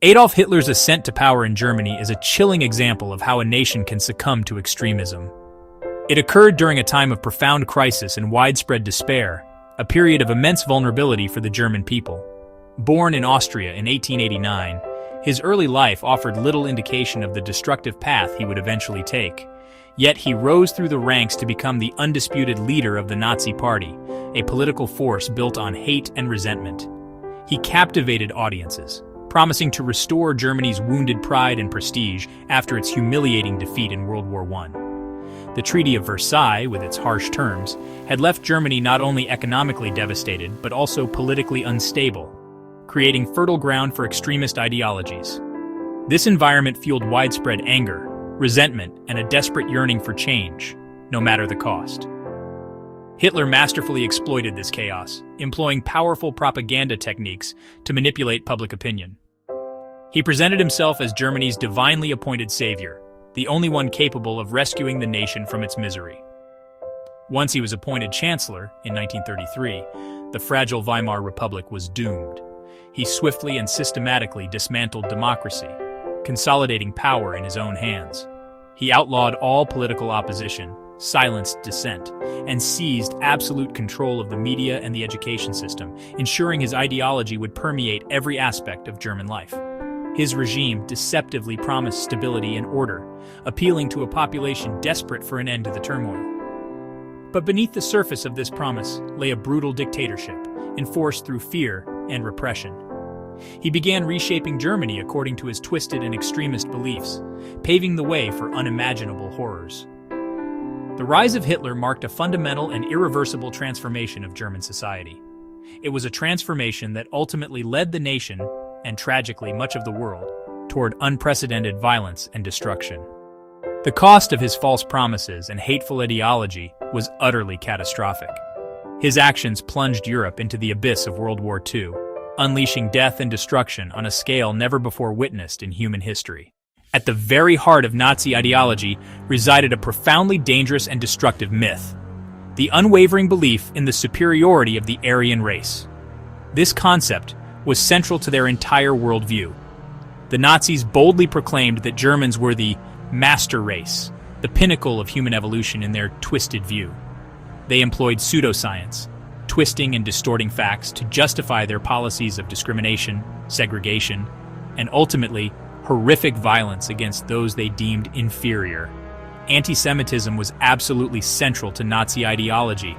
Adolf Hitler's ascent to power in Germany is a chilling example of how a nation can succumb to extremism. It occurred during a time of profound crisis and widespread despair, a period of immense vulnerability for the German people. Born in Austria in 1889, his early life offered little indication of the destructive path he would eventually take. Yet he rose through the ranks to become the undisputed leader of the Nazi Party, a political force built on hate and resentment. He captivated audiences, promising to restore Germany's wounded pride and prestige after its humiliating defeat in World War I. The Treaty of Versailles, with its harsh terms, had left Germany not only economically devastated but also politically unstable, creating fertile ground for extremist ideologies. This environment fueled widespread anger, resentment, and a desperate yearning for change, no matter the cost. Hitler masterfully exploited this chaos, employing powerful propaganda techniques to manipulate public opinion. He presented himself as Germany's divinely appointed savior, the only one capable of rescuing the nation from its misery. Once he was appointed chancellor, in 1933, the fragile Weimar Republic was doomed. He swiftly and systematically dismantled democracy, consolidating power in his own hands. He outlawed all political opposition, silenced dissent, and seized absolute control of the media and the education system, ensuring his ideology would permeate every aspect of German life. His regime deceptively promised stability and order, appealing to a population desperate for an end to the turmoil. But beneath the surface of this promise lay a brutal dictatorship, enforced through fear and repression. He began reshaping Germany according to his twisted and extremist beliefs, paving the way for unimaginable horrors. The rise of Hitler marked a fundamental and irreversible transformation of German society. It was a transformation that ultimately led the nation, and tragically much of the world, toward unprecedented violence and destruction. The cost of his false promises and hateful ideology was utterly catastrophic. His actions plunged Europe into the abyss of World War II, unleashing death and destruction on a scale never before witnessed in human history. At the very heart of Nazi ideology resided a profoundly dangerous and destructive myth: the unwavering belief in the superiority of the Aryan race. This concept was central to their entire worldview. The Nazis boldly proclaimed that Germans were the master race, the pinnacle of human evolution in their twisted view. They employed pseudoscience, twisting and distorting facts to justify their policies of discrimination, segregation, and ultimately horrific violence against those they deemed inferior. Anti-Semitism was absolutely central to Nazi ideology.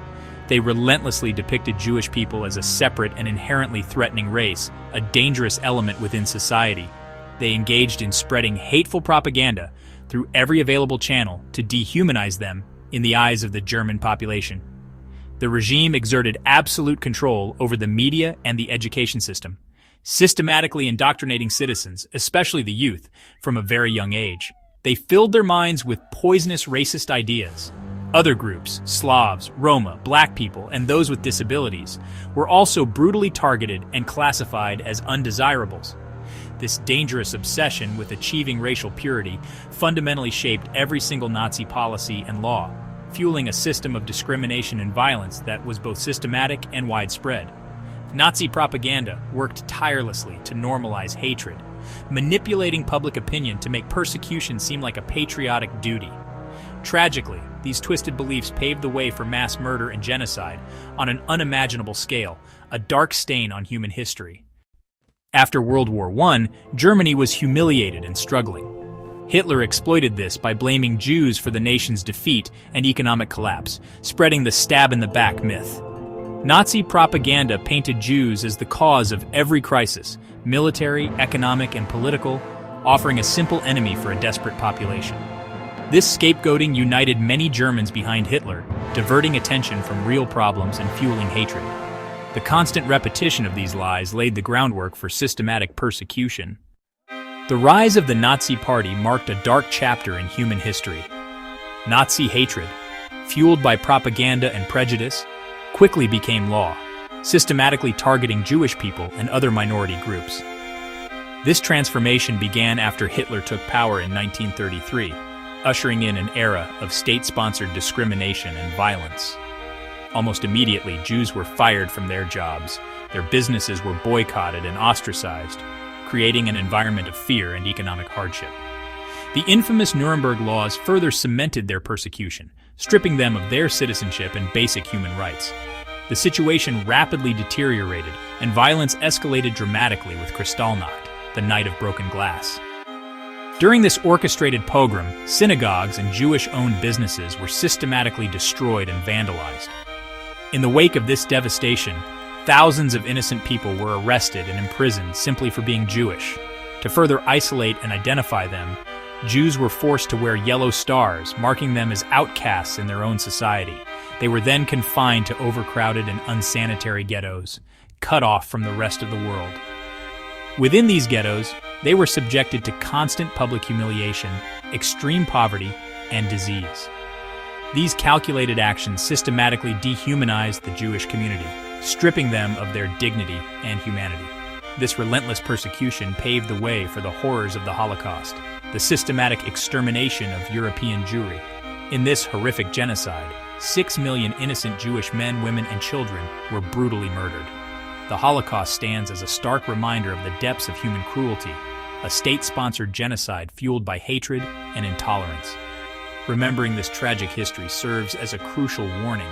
They relentlessly depicted Jewish people as a separate and inherently threatening race, a dangerous element within society. They engaged in spreading hateful propaganda through every available channel to dehumanize them in the eyes of the German population. The regime exerted absolute control over the media and the education system, systematically indoctrinating citizens, especially the youth, from a very young age. They filled their minds with poisonous racist ideas. Other groups, Slavs, Roma, black people, and those with disabilities, were also brutally targeted and classified as undesirables. This dangerous obsession with achieving racial purity fundamentally shaped every single Nazi policy and law, fueling a system of discrimination and violence that was both systematic and widespread. Nazi propaganda worked tirelessly to normalize hatred, manipulating public opinion to make persecution seem like a patriotic duty. Tragically, these twisted beliefs paved the way for mass murder and genocide on an unimaginable scale, a dark stain on human history. After World War I, Germany was humiliated and struggling. Hitler exploited this by blaming Jews for the nation's defeat and economic collapse, spreading the stab-in-the-back myth. Nazi propaganda painted Jews as the cause of every crisis, military, economic, and political, offering a simple enemy for a desperate population. This scapegoating united many Germans behind Hitler, diverting attention from real problems and fueling hatred. The constant repetition of these lies laid the groundwork for systematic persecution. The rise of the Nazi Party marked a dark chapter in human history. Nazi hatred, fueled by propaganda and prejudice, quickly became law, systematically targeting Jewish people and other minority groups. This transformation began after Hitler took power in 1933, ushering in an era of state-sponsored discrimination and violence. Almost immediately, Jews were fired from their jobs, their businesses were boycotted and ostracized, creating an environment of fear and economic hardship. The infamous Nuremberg laws further cemented their persecution, stripping them of their citizenship and basic human rights. The situation rapidly deteriorated, and violence escalated dramatically with Kristallnacht, the Night of Broken Glass. During this orchestrated pogrom, synagogues and Jewish-owned businesses were systematically destroyed and vandalized. In the wake of this devastation, thousands of innocent people were arrested and imprisoned simply for being Jewish. To further isolate and identify them, Jews were forced to wear yellow stars, marking them as outcasts in their own society. They were then confined to overcrowded and unsanitary ghettos, cut off from the rest of the world. Within these ghettos, they were subjected to constant public humiliation, extreme poverty, and disease. These calculated actions systematically dehumanized the Jewish community, stripping them of their dignity and humanity. This relentless persecution paved the way for the horrors of the Holocaust, the systematic extermination of European Jewry. In this horrific genocide, 6 million innocent Jewish men, women, and children were brutally murdered. The Holocaust stands as a stark reminder of the depths of human cruelty, a state-sponsored genocide fueled by hatred and intolerance. Remembering this tragic history serves as a crucial warning,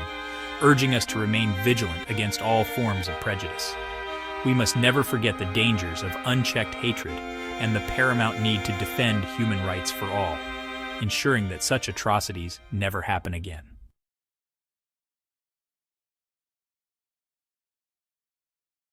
urging us to remain vigilant against all forms of prejudice. We must never forget the dangers of unchecked hatred and the paramount need to defend human rights for all, ensuring that such atrocities never happen again.